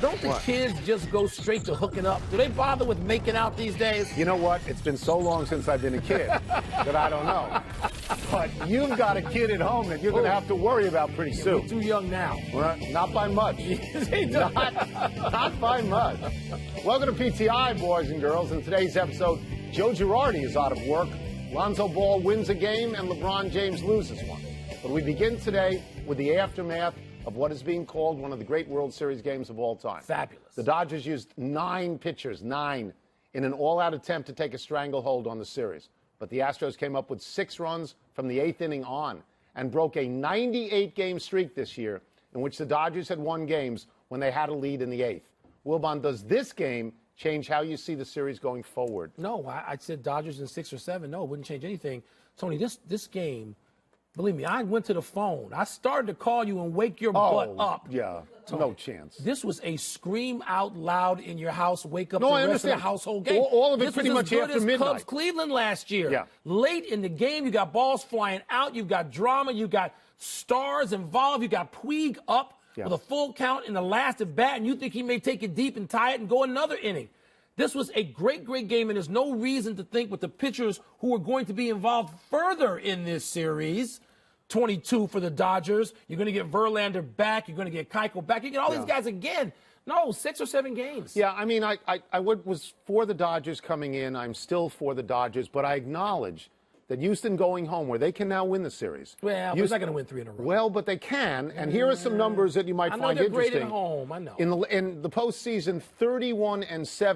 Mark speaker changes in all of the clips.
Speaker 1: don't the kids just go straight to hooking up? Do they bother with making out these days?
Speaker 2: You know what? It's been so long since I've been a kid that I don't know. But you've got a kid at home that you're going to have to worry about pretty soon.
Speaker 1: You're too young now.
Speaker 2: Well, not by much. not by much. Welcome to PTI, boys and girls. In today's episode, Joe Girardi is out of work. Lonzo Ball wins a game and LeBron James loses one. But we begin today with the aftermath of what is being called one of the great World Series games of all time.
Speaker 1: Fabulous.
Speaker 2: The Dodgers used 9 pitchers, 9, in an all-out attempt to take a stranglehold on the series. But the Astros came up with 6 runs from the 8th inning on and broke a 98-game streak this year in which the Dodgers had won games when they had a lead in the 8th. Wilbon, does this game change how you see the series going forward?
Speaker 1: No, I said Dodgers in 6 or 7. No, it wouldn't change anything. Tony, this game, believe me, I went to the phone. I started to call you and wake your butt up.
Speaker 2: Yeah,
Speaker 1: Tony,
Speaker 2: no chance.
Speaker 1: This was a scream out loud in your house, wake up
Speaker 2: No,
Speaker 1: the
Speaker 2: I
Speaker 1: rest of the
Speaker 2: understand.
Speaker 1: household game.
Speaker 2: All of it
Speaker 1: this
Speaker 2: pretty
Speaker 1: was
Speaker 2: much
Speaker 1: as good
Speaker 2: after
Speaker 1: as
Speaker 2: midnight.
Speaker 1: Cubs Cleveland last year.
Speaker 2: Yeah.
Speaker 1: Late in the game, you got balls flying out, you got drama, you got stars involved, you got Puig up with a full count in the last at bat, and you think he may take it deep and tie it and go another inning. This was a great, great game, and there's no reason to think with the pitchers who are going to be involved further in this series. 22 for the Dodgers. You're going to get Verlander back. You're going to get Keuchel back. You get all these guys again. No, 6 or 7 games.
Speaker 2: Yeah, I mean, I was for the Dodgers coming in. I'm still for the Dodgers, but I acknowledge that Houston going home, where they can now win the series.
Speaker 1: Well, they're not going to win 3 in a row.
Speaker 2: Well, but they can, and here are some numbers that you might find interesting.
Speaker 1: I know they're great at home. I know.
Speaker 2: In the postseason, 31-7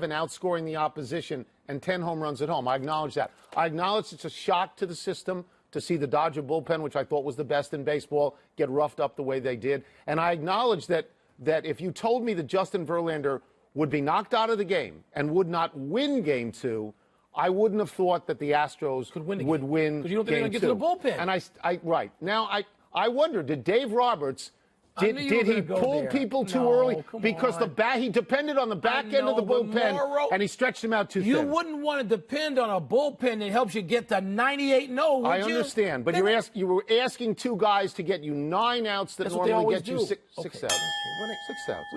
Speaker 2: outscoring the opposition and 10 home runs at home. I acknowledge that. I acknowledge it's a shock to the system to see the Dodger bullpen, which I thought was the best in baseball, get roughed up the way they did. And I acknowledge that if you told me that Justin Verlander would be knocked out of the game and would not win Game 2, I wouldn't have thought that the Astros would win
Speaker 1: because you don't think they're going to get to the bullpen.
Speaker 2: And right. Now, I wonder, did Dave Roberts, did he pull people too early? Because he depended on the back end of the bullpen, and he stretched him out too thin.
Speaker 1: You wouldn't want to depend on a bullpen that helps you get to 98-0, would
Speaker 2: I
Speaker 1: you?
Speaker 2: understand, but you were asking 2 guys to get you 9 outs that normally get you 6 outs. 6 outs.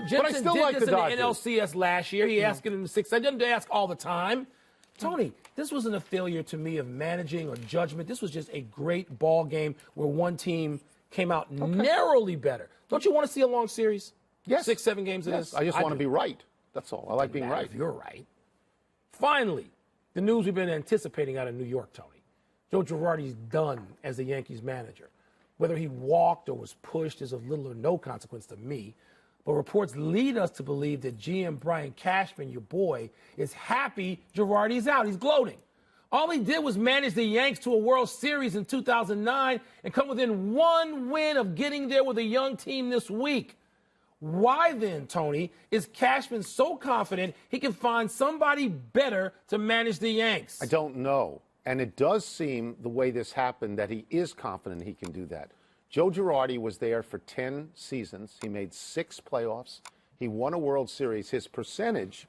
Speaker 1: Jensen
Speaker 2: But I still
Speaker 1: did
Speaker 2: like
Speaker 1: this
Speaker 2: the Dodgers.
Speaker 1: in the NLCS last year. He asked him 6. I didn't ask all the time. Tony, this wasn't a failure to me of managing or judgment. This was just a great ball game where one team came out narrowly better. Don't you want to see a long series?
Speaker 2: Yes.
Speaker 1: 6, 7 games of this?
Speaker 2: I just want to be right. That's all. I like being right.
Speaker 1: If you're right. Finally, the news we've been anticipating out of New York, Tony. Joe Girardi's done as the Yankees manager. Whether he walked or was pushed is of little or no consequence to me. But reports lead us to believe that GM Brian Cashman, your boy, is happy Girardi's out. He's gloating. All he did was manage the Yanks to a World Series in 2009 and come within 1 win of getting there with a young team this week. Why then, Tony, is Cashman so confident he can find somebody better to manage the Yanks?
Speaker 2: I don't know. And it does seem, the way this happened, that he is confident he can do that. Joe Girardi was there for 10 seasons. He made 6 playoffs. He won a World Series. His percentage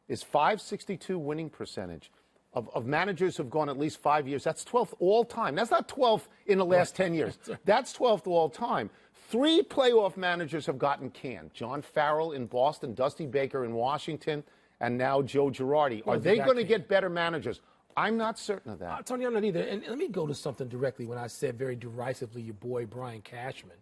Speaker 2: is .562 winning percentage. Of managers who've gone at least 5 years, that's 12th all time. That's not 12th in the last 10 years. That's 12th all time. 3 playoff managers have gotten canned. John Farrell in Boston, Dusty Baker in Washington, and now Joe Girardi. Are they going to get better managers? I'm not certain of that.
Speaker 1: Tony, I'm not either. And let me go to something directly when I said very derisively your boy Brian Cashman.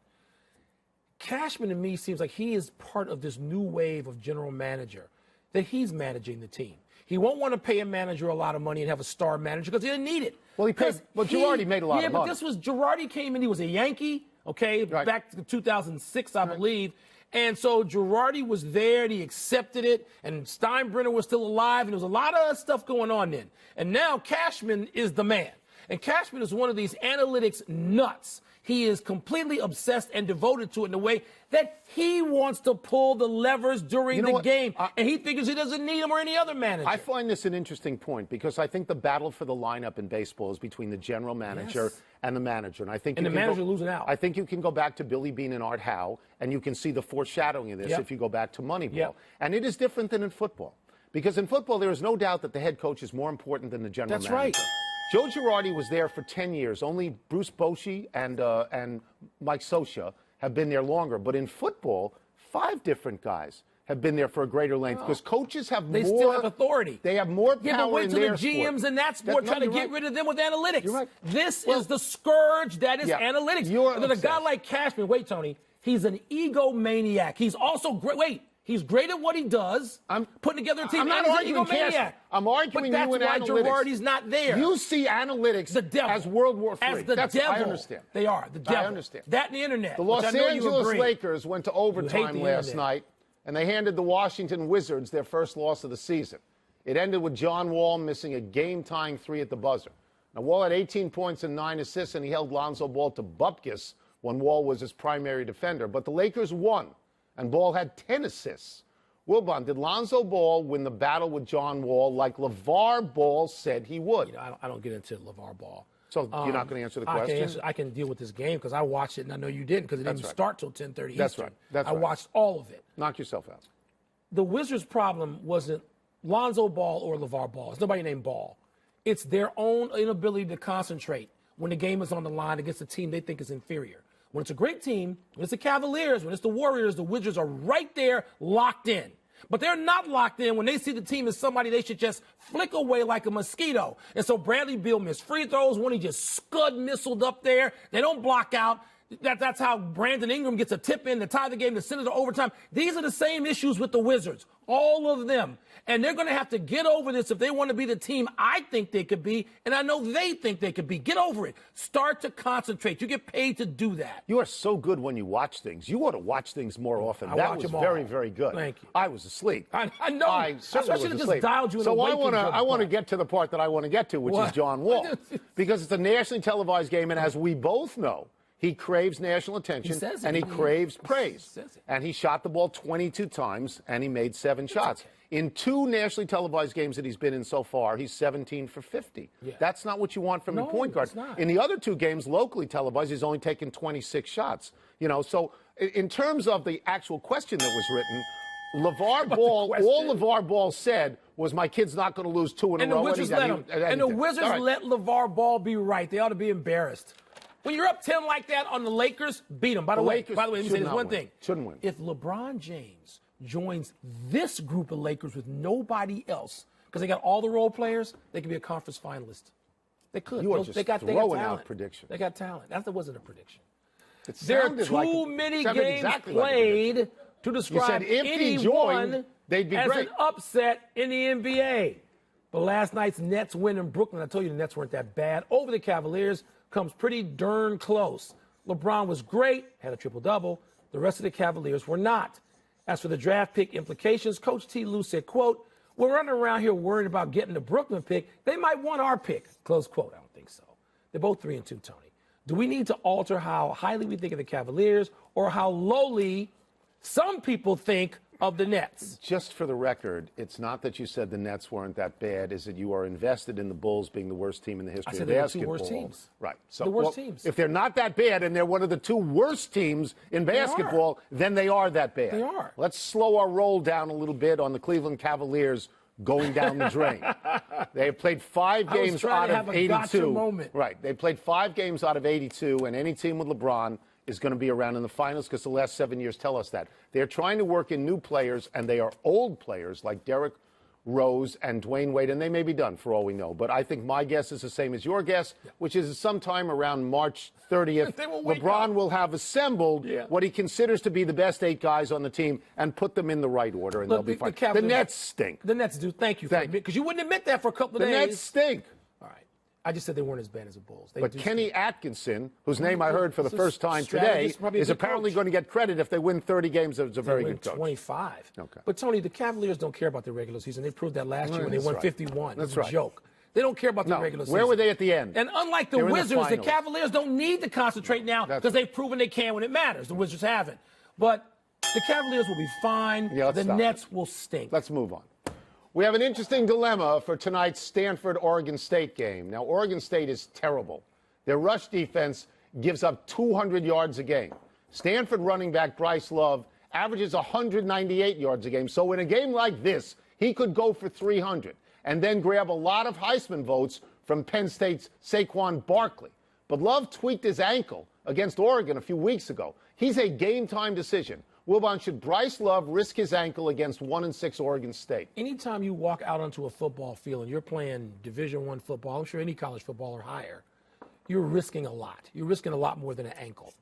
Speaker 1: Cashman to me seems like he is part of this new wave of general manager, that he's managing the team. He won't want to pay a manager a lot of money and have a star manager because he didn't need it.
Speaker 2: Well, Girardi made a lot of money.
Speaker 1: Yeah, but this was, Girardi came in, he was a Yankee, back to 2006, I believe. And so Girardi was there, and he accepted it, and Steinbrenner was still alive, and there was a lot of stuff going on then. And now Cashman is the man. And Cashman is one of these analytics nuts. He is completely obsessed and devoted to it in a way that he wants to pull the levers during the game. And he figures he doesn't need him or any other manager.
Speaker 2: I find this an interesting point because I think the battle for the lineup in baseball is between the general manager and the manager. And I think
Speaker 1: the manager losing out.
Speaker 2: I think you can go back to Billy Beane and Art Howe, and you can see the foreshadowing of this if you go back to Moneyball. And it is different than in football. Because in football, there is no doubt that the head coach is more important than the general manager.
Speaker 1: That's right.
Speaker 2: Joe Girardi was there for 10 years. Only Bruce Bochy and Mike Scioscia have been there longer. But in football, 5 different guys have been there for a greater length because coaches have
Speaker 1: They
Speaker 2: more.
Speaker 1: still have authority.
Speaker 2: They have more power
Speaker 1: Yeah, but wait
Speaker 2: in
Speaker 1: till
Speaker 2: their
Speaker 1: the GMs
Speaker 2: sport.
Speaker 1: in that sport try to
Speaker 2: you're
Speaker 1: get
Speaker 2: right.
Speaker 1: rid of them with analytics.
Speaker 2: You're right.
Speaker 1: This is the scourge that is analytics.
Speaker 2: You're
Speaker 1: And then a guy
Speaker 2: obsessed.
Speaker 1: like Cashman, wait, Tony, he's an egomaniac. He's also great. Wait. He's great at what he does. I'm putting together a team.
Speaker 2: I'm not
Speaker 1: and
Speaker 2: arguing
Speaker 1: he's an egomaniac.
Speaker 2: Cashman. I'm arguing
Speaker 1: but
Speaker 2: you in
Speaker 1: that's why
Speaker 2: analytics.
Speaker 1: Girardi's not there.
Speaker 2: You see analytics
Speaker 1: the devil.
Speaker 2: as World War III.
Speaker 1: As the devil.
Speaker 2: I understand.
Speaker 1: They are. The devil.
Speaker 2: I understand.
Speaker 1: That and the internet.
Speaker 2: The Los
Speaker 1: which I know you
Speaker 2: Angeles
Speaker 1: agree.
Speaker 2: Lakers went to overtime
Speaker 1: the
Speaker 2: last
Speaker 1: internet.
Speaker 2: night, and they handed the Washington Wizards their first loss of the season. It ended with John Wall missing a game-tying 3 at the buzzer. Now, Wall had 18 points and 9 assists, and he held Lonzo Ball to bupkis when Wall was his primary defender. But the Lakers won, and Ball had 10 assists. Wilbon, did Lonzo Ball win the battle with John Wall like LeVar Ball said he would?
Speaker 1: You know, I don't get into LeVar Ball.
Speaker 2: So you're not going to answer the question?
Speaker 1: I can deal with this game because I watched it, and I know you didn't because it didn't start till 10:30
Speaker 2: That's
Speaker 1: Eastern.
Speaker 2: right. That's
Speaker 1: I
Speaker 2: right.
Speaker 1: watched all of it.
Speaker 2: Knock yourself out.
Speaker 1: The Wizards' problem wasn't Lonzo Ball or LeVar Ball. It's nobody named Ball. It's their own inability to concentrate when the game is on the line against a team they think is inferior. When it's a great team, when it's the Cavaliers, when it's the Warriors, the Wizards are right there locked in. But they're not locked in when they see the team as somebody they should just flick away like a mosquito. And so Bradley Beal missed free throws when he just scud missiled up there. They don't block out. That's how Brandon Ingram gets a tip in to tie the game to send it to overtime. These are the same issues with the Wizards, all of them. And they're going to have to get over this if they want to be the team I think they could be, and I know they think they could be. Get over it. Start to concentrate. You get paid to do that.
Speaker 2: You are so good when you watch things. You ought to watch things more often. That was very, very good.
Speaker 1: Thank you.
Speaker 2: I was asleep.
Speaker 1: I know.
Speaker 2: I certainly
Speaker 1: should
Speaker 2: was
Speaker 1: have
Speaker 2: asleep.
Speaker 1: just dialed you in
Speaker 2: So
Speaker 1: the
Speaker 2: I want to
Speaker 1: part.
Speaker 2: get to the part that I want to get to, which
Speaker 1: What?
Speaker 2: is John Wall, because it's a nationally televised game, and as we both know, he craves national attention,
Speaker 1: says it.
Speaker 2: and he craves praise.
Speaker 1: says it.
Speaker 2: And he shot the ball 22 times, and he made 7 shots.
Speaker 1: okay.
Speaker 2: In 2 nationally televised games that he's been in so far, he's 17 for 50.
Speaker 1: Yeah.
Speaker 2: That's not what you want from a point guard.
Speaker 1: it's not.
Speaker 2: In the other 2 games, locally televised, he's only taken 26 shots. You know, so in terms of the actual question that was written, LeVar Ball, all LeVar Ball said was, my kid's not going to lose 2 in a
Speaker 1: And the
Speaker 2: row.
Speaker 1: Wizards let him. And the Wizards
Speaker 2: All right.
Speaker 1: let LeVar Ball be right. They ought to be embarrassed. When you're up 10 like that on the Lakers, beat them. By the way,
Speaker 2: Lakers
Speaker 1: let me
Speaker 2: should
Speaker 1: say this
Speaker 2: not
Speaker 1: one
Speaker 2: win.
Speaker 1: thing.
Speaker 2: Shouldn't win.
Speaker 1: If LeBron James joins this group of Lakers with nobody else, because they got all the role players, they could be a conference finalist. They could.
Speaker 2: You are just
Speaker 1: they got
Speaker 2: throwing
Speaker 1: talent.
Speaker 2: out predictions.
Speaker 1: They got talent. That wasn't a prediction.
Speaker 2: It
Speaker 1: There are
Speaker 2: sounded
Speaker 1: too
Speaker 2: like
Speaker 1: many
Speaker 2: sounded
Speaker 1: games
Speaker 2: exactly like a prediction.
Speaker 1: played to describe
Speaker 2: said if he
Speaker 1: anyone
Speaker 2: joined, they'd be
Speaker 1: as
Speaker 2: great.
Speaker 1: an upset in the NBA. But last night's Nets win in Brooklyn, I told you the Nets weren't that bad, over the Cavaliers comes pretty darn close. LeBron was great, had a triple-double. The rest of the Cavaliers were not. As for the draft pick implications, Coach T. Lue said, quote, we're running around here worried about getting the Brooklyn pick. They might want our pick, close quote. I don't think so. They're both 3-2, Tony. Do we need to alter how highly we think of the Cavaliers or how lowly some people think of the Nets?
Speaker 2: Just for the record, it's not that you said the Nets weren't that bad. Is that you are invested in the Bulls being the worst team in the history
Speaker 1: I said
Speaker 2: of
Speaker 1: they were the
Speaker 2: basketball.
Speaker 1: 2 worst teams.
Speaker 2: Right. So,
Speaker 1: the worst teams.
Speaker 2: If they're not that bad and they're one of the 2 worst teams in basketball, then they are that bad.
Speaker 1: They are.
Speaker 2: Let's slow our roll down a little bit on the Cleveland Cavaliers going down the drain. They have played 5 games out
Speaker 1: to
Speaker 2: of
Speaker 1: have a
Speaker 2: 82.
Speaker 1: gotcha moment.
Speaker 2: Right. They played 5 games out of 82, and any team with LeBron is going to be around in the finals because the last 7 years tell us that. They're trying to work in new players, and they are old players like Derrick Rose and Dwayne Wade, and they may be done for all we know. But I think my guess is the same as your guess, which is sometime around March 30th, LeBron will have assembled what he considers to be the best 8 guys on the team and put them in the right order, and they'll be fine. The Nets stink.
Speaker 1: The Nets do. Thank you. Because you wouldn't admit that for a couple of
Speaker 2: days.
Speaker 1: The
Speaker 2: Nets stink.
Speaker 1: All right. I just said they weren't as bad as the Bulls.
Speaker 2: But Kenny Atkinson, whose name I heard for the first time today, is apparently going to get credit if they win 30 games as a very good coach.
Speaker 1: 25.
Speaker 2: Okay.
Speaker 1: But, Tony, the Cavaliers don't care about the regular season. They proved that last year when they won 51.
Speaker 2: That's
Speaker 1: it was a joke. They don't care about the regular season.
Speaker 2: Where were they at the end?
Speaker 1: And unlike the Wizards, the Cavaliers don't need to concentrate now because they've proven they can when it matters. The Wizards haven't. But the Cavaliers will be fine. The Nets will stink.
Speaker 2: Let's move on. We have an interesting dilemma for tonight's Stanford-Oregon State game. Now, Oregon State is terrible. Their rush defense gives up 200 yards a game. Stanford running back Bryce Love averages 198 yards a game. So in a game like this, he could go for 300 and then grab a lot of Heisman votes from Penn State's Saquon Barkley. But Love tweaked his ankle against Oregon a few weeks ago. He's a game-time decision. Wilbon, should Bryce Love risk his ankle against 1-6 Oregon State?
Speaker 1: Anytime you walk out onto a football field and you're playing Division I football, I'm sure any college football or higher, you're risking a lot. You're risking a lot more than an ankle.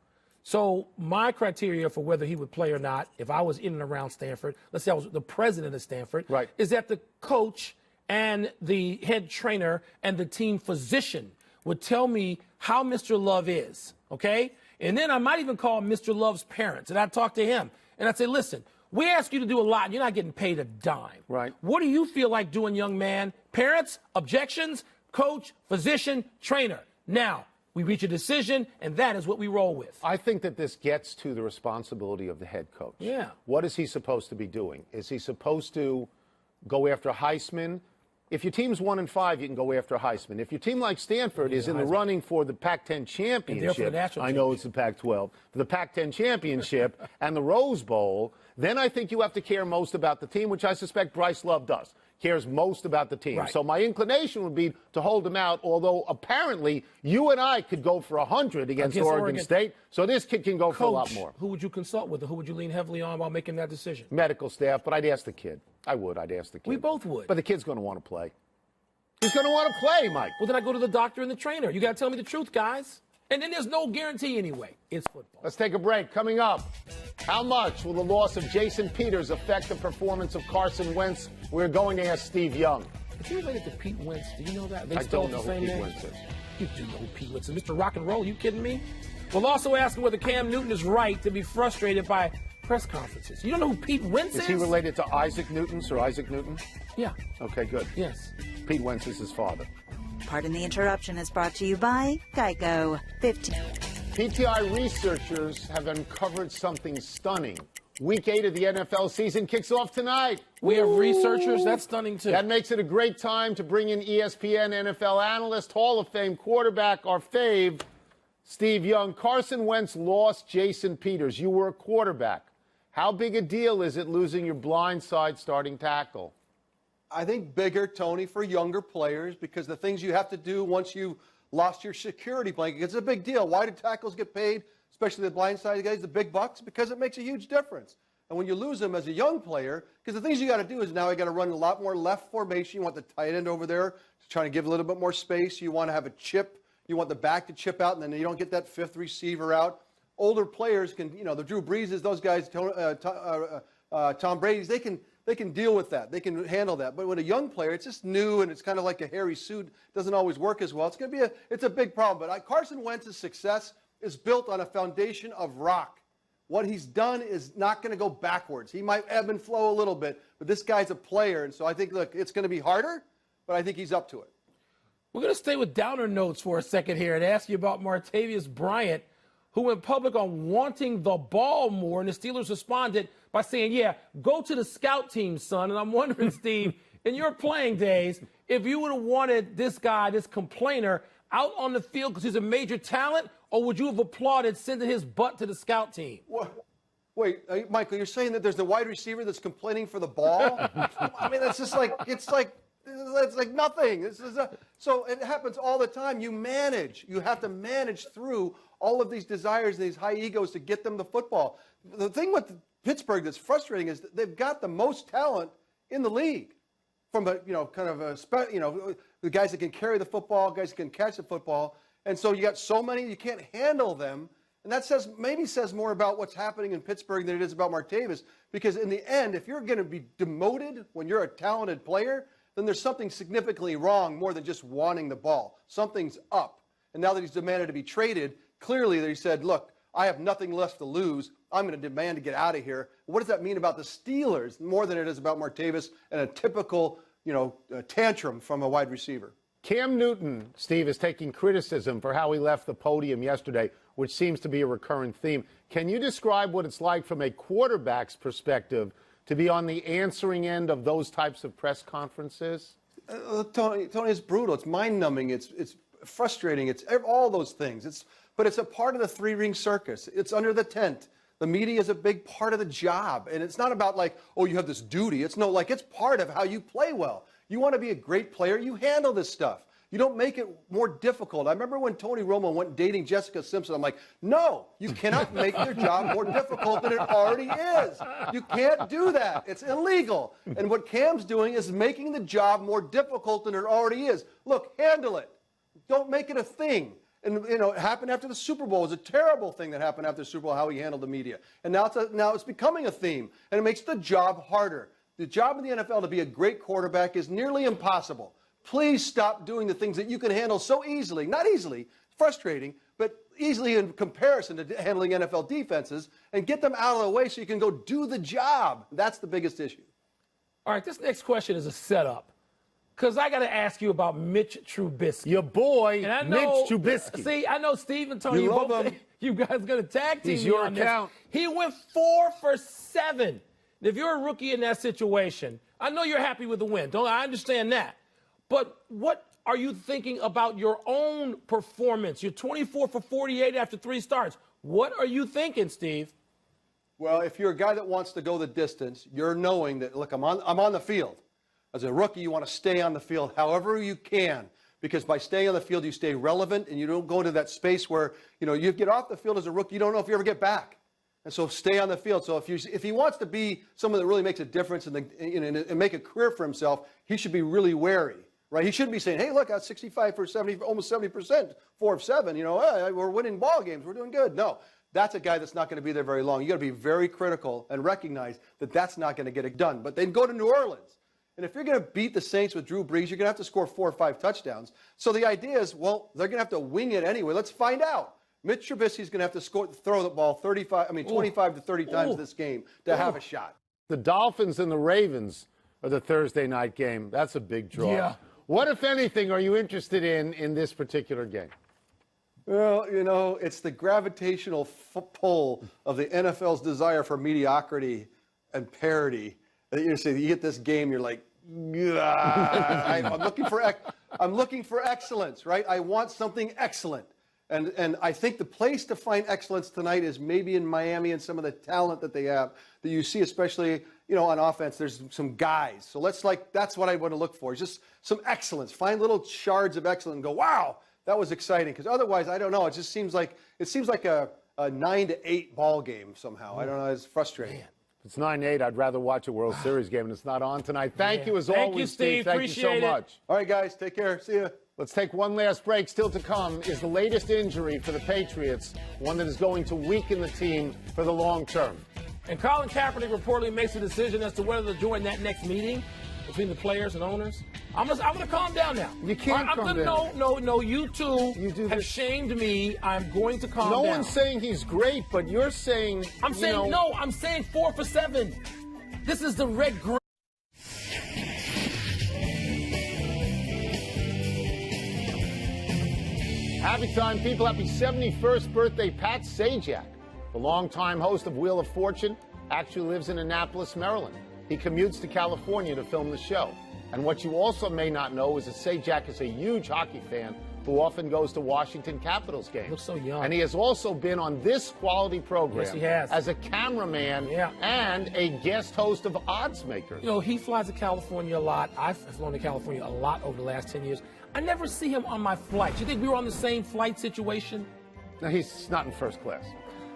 Speaker 1: So my criteria for whether he would play or not, if I was in and around Stanford, let's say I was the president of Stanford,
Speaker 2: right,
Speaker 1: is that the coach and the head trainer and the team physician would tell me how Mr. Love is, okay? And then I might even call Mr. Love's parents, and I'd talk to him. And I'd say, listen, we ask you to do a lot, and you're not getting paid a dime.
Speaker 2: Right.
Speaker 1: What do you feel like doing, young man? Parents, objections, coach, physician, trainer. Now, we reach a decision, and that is what we roll with.
Speaker 2: I think that this gets to the responsibility of the head coach.
Speaker 1: Yeah.
Speaker 2: What is he supposed to be doing? Is he supposed to go after Heisman? If your team's 1-5, you can go after Heisman. If your team like Stanford is in the running for the Pac-10 championship, I know it's the Pac-12, for the Pac-10 championship and the Rose Bowl, then I think you have to care most about the team, which I suspect Bryce Love does. Cares most about the team.
Speaker 1: Right.
Speaker 2: So my inclination would be to hold him out, although apparently you and I could go for 100 against Oregon State. So this kid can go for a lot more.
Speaker 1: Who would you consult with, or who would you lean heavily on while making that decision?
Speaker 2: Medical staff, but I'd ask the kid. I'd ask the kid.
Speaker 1: We both would.
Speaker 2: But the kid's going to want to play. He's going to want to play, Mike.
Speaker 1: Well, then I go to the doctor and the trainer. You got to tell me the truth, guys. And then there's no guarantee anyway. It's football.
Speaker 2: Let's take a break. Coming up, how much will the loss of Jason Peters affect the performance of Carson Wentz? We're going to ask Steve Young.
Speaker 1: Is he related to Pete Wentz? Do you know that?
Speaker 2: I don't know who Pete Wentz is.
Speaker 1: You do know who Pete Wentz is. Mr. Rock and Roll, you kidding me? We'll also ask him whether Cam Newton is right to be frustrated by press conferences. You don't know who Pete Wentz is?
Speaker 2: Is he related to Isaac Newton, Sir Isaac Newton?
Speaker 1: Yeah.
Speaker 2: Okay, good.
Speaker 1: Yes.
Speaker 2: Pete Wentz is his father.
Speaker 3: Pardon the Interruption is brought to you by Geico.
Speaker 2: PTI researchers have uncovered something stunning. Week 8 of the NFL season kicks off tonight.
Speaker 1: We have researchers. That's stunning, too.
Speaker 2: That makes it a great time to bring in ESPN NFL analyst, Hall of Fame quarterback, our fave, Steve Young. Carson Wentz lost Jason Peters. You were a quarterback. How big a deal is it losing your blindside starting tackle?
Speaker 4: I think bigger, Tony, for younger players, because the things you have to do once you've lost your security blanket, it's a big deal. Why do tackles get paid, especially the blindside guys, the big bucks? Because it makes a huge difference. And when you lose them as a young player, because the things you got to do is now you got to run a lot more left formation. You want the tight end over there trying to give a little bit more space. You want to have a chip. You want the back to chip out, and then you don't get that fifth receiver out. Older players can, the Drew Breeses, those guys, Tom Brady's, they can deal with that. They can handle that. But with a young player, it's just new, and it's kind of like a hairy suit. Doesn't always work as well. It's a big problem. But Carson Wentz's success is built on a foundation of rock. What he's done is not going to go backwards. He might ebb and flow a little bit, but this guy's a player. And so I think, look, it's going to be harder, but I think he's up to it.
Speaker 1: We're going to stay with downer notes for a second here and ask you about Martavis Bryant, who went public on wanting the ball more, and the Steelers responded by saying, yeah, go to the scout team, son. And I'm wondering, Steve, in your playing days, if you would have wanted this guy, this complainer, out on the field because he's a major talent, or would you have applauded sending his butt to the scout team?
Speaker 4: Wait, Michael, you're saying that there's the wide receiver that's complaining for the ball? I mean, that's just like, it's like nothing. So it happens all the time. You have to manage through all of these desires and these high egos to get them the football. The thing with Pittsburgh that's frustrating is that they've got the most talent in the league. From the guys that can carry the football, guys that can catch the football. And so you got so many, you can't handle them. And that maybe says more about what's happening in Pittsburgh than it is about Martavis. Because in the end, if you're going to be demoted when you're a talented player, then there's something significantly wrong more than just wanting the ball. Something's up. And now that he's demanded to be traded, clearly he said, look, I have nothing left to lose. I'm going to demand to get out of here. What does that mean about the Steelers more than it is about Martavis and a typical, tantrum from a wide receiver?
Speaker 2: Cam Newton, Steve, is taking criticism for how he left the podium yesterday, which seems to be a recurrent theme. Can you describe what it's like from a quarterback's perspective to be on the answering end of those types of press conferences?
Speaker 4: Tony, it's brutal. It's mind-numbing. It's frustrating. It's all those things. But it's a part of the three-ring circus. It's under the tent. The media is a big part of the job. And it's not about you have this duty. It's part of how you play well. You want to be a great player, you handle this stuff. You don't make it more difficult. I remember when Tony Romo went dating Jessica Simpson. I'm like, no, you cannot make their job more difficult than it already is. You can't do that. It's illegal. And what Cam's doing is making the job more difficult than it already is. Look, handle it. Don't make it a thing. And, you know, it happened after the Super Bowl. It was a terrible thing that happened after the Super Bowl, how he handled the media. And now it's becoming a theme, and it makes the job harder. The job in the NFL to be a great quarterback is nearly impossible. Please stop doing the things that you can handle so easily. Not easily, frustrating, but easily in comparison to handling NFL defenses, and get them out of the way so you can go do the job. That's the biggest issue.
Speaker 1: All right, this next question is a setup. Because I got to ask you about Mitch Trubisky.
Speaker 2: Your boy,
Speaker 1: And I know,
Speaker 2: Mitch Trubisky.
Speaker 1: See, I know Steve and Tony,
Speaker 4: You love him.
Speaker 1: you guys going to tag team
Speaker 2: He's
Speaker 1: me
Speaker 2: your
Speaker 1: on
Speaker 2: account.
Speaker 1: this. He went 4 for 7. If you're a rookie in that situation, I know you're happy with the win. I understand that. But what are you thinking about your own performance? You're 24 for 48 after 3 starts. What are you thinking, Steve?
Speaker 4: Well, if you're a guy that wants to go the distance, you're knowing that, look, I'm on the field. As a rookie, you want to stay on the field however you can, because by staying on the field, you stay relevant and you don't go into that space where, you know, you get off the field as a rookie, you don't know if you ever get back. And so stay on the field. So if he wants to be someone that really makes a difference and make a career for himself, he should be really wary, right? He shouldn't be saying, hey, look, I got 65 for 70, almost 70%, 4 of 7, you know, hey, we're winning ball games, we're doing good. No. That's a guy that's not going to be there very long. You got to be very critical and recognize that that's not going to get it done. But then go to New Orleans. And if you're going to beat the Saints with Drew Brees, you're going to have to score 4 or 5 touchdowns. So the idea is, well, they're going to have to wing it anyway. Let's find out. Mitch Trubisky's going to have to throw the ball 25 to 30 times this game to have a shot.
Speaker 2: The Dolphins and the Ravens are the Thursday night game. That's a big draw.
Speaker 1: Yeah.
Speaker 2: What, if anything, are you interested in this particular game?
Speaker 4: Well, you know, it's the gravitational pull of the NFL's desire for mediocrity and parity. You get this game, you're like, I'm looking for excellence, right? I want something excellent. And I think the place to find excellence tonight is maybe in Miami and some of the talent that they have that you see, especially, you know, on offense. There's some guys. So that's what I want to look for. Just some excellence. Find little shards of excellence and go, wow, that was exciting. Because otherwise, I don't know. It just seems like a 9-8 ball game somehow. I don't know. It's frustrating.
Speaker 1: Man.
Speaker 2: If it's 9-8, I'd rather watch a World Series game, and it's not on tonight. Thank you, as always,
Speaker 1: you, Steve.
Speaker 2: Thank
Speaker 1: Appreciate
Speaker 2: you so
Speaker 1: it.
Speaker 2: much.
Speaker 4: All right, guys. Take care. See ya.
Speaker 2: Let's take one last break. Still to come is the latest injury for the Patriots, one that is going to weaken the team for the long term.
Speaker 1: And Colin Kaepernick reportedly makes a decision as to whether to join that next meeting between the players and owners. I'm gonna calm down now.
Speaker 2: You can't calm down.
Speaker 1: No. You two have
Speaker 2: this.
Speaker 1: shamed me. I'm going to calm down.
Speaker 2: No one's saying he's great, but you're saying.
Speaker 1: I'm saying no. I'm saying 4 for 7. This is the red green.
Speaker 2: Happy time, people. Happy 71st birthday, Pat Sajak. The longtime host of Wheel of Fortune actually lives in Annapolis, Maryland. He commutes to California to film the show. And what you also may not know is that Sajak is a huge hockey fan who often goes to Washington Capitals games.
Speaker 1: Looks so young.
Speaker 2: And he has also been on this quality program
Speaker 1: Yes, he has.
Speaker 2: as a cameraman and a guest host of Odds Makers.
Speaker 1: You know, he flies to California a lot. I've flown to California a lot over the last 10 years. I never see him on my flights. You think we were on the same flight situation?
Speaker 2: No, he's not in first class.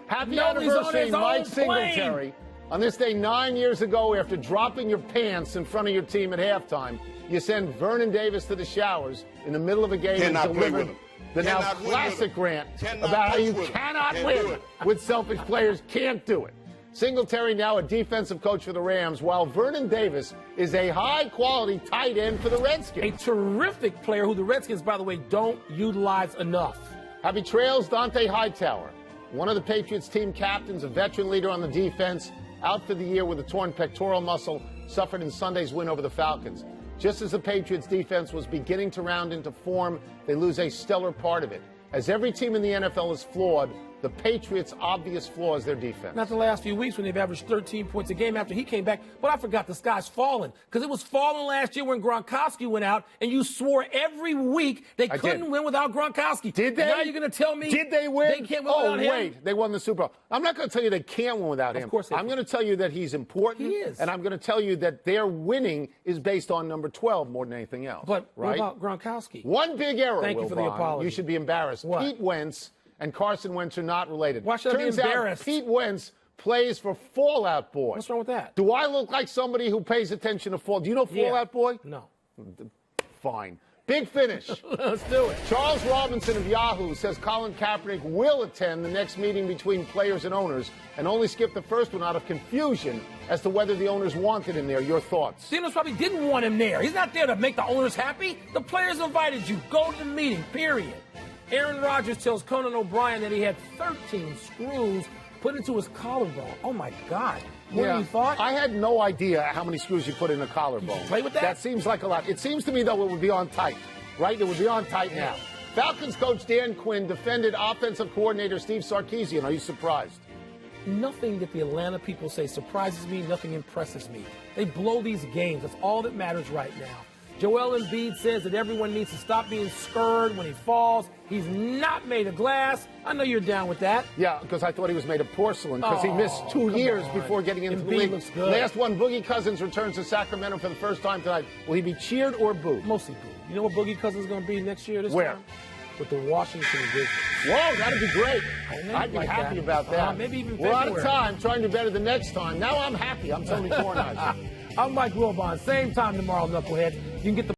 Speaker 2: Happy
Speaker 1: No, he's on
Speaker 2: anniversary,
Speaker 1: his
Speaker 2: Mike
Speaker 1: own
Speaker 2: Singletary.
Speaker 1: plane.
Speaker 2: On this day 9 years ago, after dropping your pants in front of your team at halftime, you send Vernon Davis to the showers in the middle of a game and delivered the now classic rant about how you cannot win with selfish players, can't do it. Singletary now a defensive coach for the Rams, while Vernon Davis is a high-quality tight end for the Redskins.
Speaker 1: A terrific player who the Redskins, by the way, don't utilize enough.
Speaker 2: Happy trails, Dante Hightower, one of the Patriots team captains, a veteran leader on the defense, out for the year with a torn pectoral muscle, suffered in Sunday's win over the Falcons. Just as the Patriots defense was beginning to round into form, they lose a stellar part of it. As every team in the NFL is flawed, the Patriots' obvious flaw is their defense.
Speaker 1: Not the last few weeks when they've averaged 13 points a game after he came back. But I forgot the sky's falling because it was falling last year when Gronkowski went out, and you swore every week they couldn't win without Gronkowski.
Speaker 2: Did they?
Speaker 1: And now you're going to tell me
Speaker 2: did they win?
Speaker 1: They can't win without him?
Speaker 2: Oh, wait. They won the Super Bowl. I'm not going to tell you they can't win without him.
Speaker 1: Of course they
Speaker 2: I'm
Speaker 1: can.
Speaker 2: going to tell you that he's important.
Speaker 1: He is.
Speaker 2: And I'm going to tell you that their winning is based on number 12 more than anything else.
Speaker 1: But
Speaker 2: right?
Speaker 1: what about Gronkowski?
Speaker 2: One big error,
Speaker 1: Thank you for the apology.
Speaker 2: You should be embarrassed.
Speaker 1: What?
Speaker 2: Pete Wentz and Carson Wentz are not related.
Speaker 1: Why should I be
Speaker 2: Turns
Speaker 1: embarrassed?
Speaker 2: out Pete Wentz plays for Fallout Boy.
Speaker 1: What's wrong with that?
Speaker 2: Do I look like somebody who pays attention to Fallout? Do you know Fallout Boy?
Speaker 1: No.
Speaker 2: Fine. Big finish.
Speaker 1: Let's do it.
Speaker 2: Charles Robinson of Yahoo says Colin Kaepernick will attend the next meeting between players and owners and only skip the first one out of confusion as to whether the owners wanted him there. Your thoughts?
Speaker 1: The owners probably didn't want him there. He's not there to make the owners happy. The players invited you. Go to the meeting, period. Aaron Rodgers tells Conan O'Brien that he had 13 screws put into his collarbone. Oh, my God. What do you thought?
Speaker 2: I had no idea how many screws you put in a collarbone.
Speaker 1: Play with that?
Speaker 2: That seems like a lot. It seems to me, though, it would be on tight, right? It would be on tight now. Falcons coach Dan Quinn defended offensive coordinator Steve Sarkisian. Are you surprised?
Speaker 1: Nothing that the Atlanta people say surprises me. Nothing impresses me. They blow these games. That's all that matters right now. Joel Embiid says that everyone needs to stop being scared when he falls. He's not made of glass. I know you're down with that.
Speaker 2: Yeah, because I thought he was made of porcelain because he missed 2 years before getting into the
Speaker 1: Embiid
Speaker 2: league.
Speaker 1: looks good.
Speaker 2: Last one, Boogie Cousins returns to Sacramento for the first time tonight. Will he be cheered or booed?
Speaker 1: Mostly boo. You know what Boogie Cousins is going to be next year?
Speaker 2: Where?
Speaker 1: Time? With the Washington Wizards.
Speaker 2: Whoa, that'd be great.
Speaker 1: I'd
Speaker 2: be
Speaker 1: like
Speaker 2: happy
Speaker 1: that.
Speaker 2: about that.
Speaker 1: Maybe even
Speaker 2: We're out of
Speaker 1: February.
Speaker 2: time trying to do better the next time. Now I'm happy. I'm Tony Kornheiser.
Speaker 1: I'm Mike Wilbon. Same time tomorrow, Knucklehead. You can get the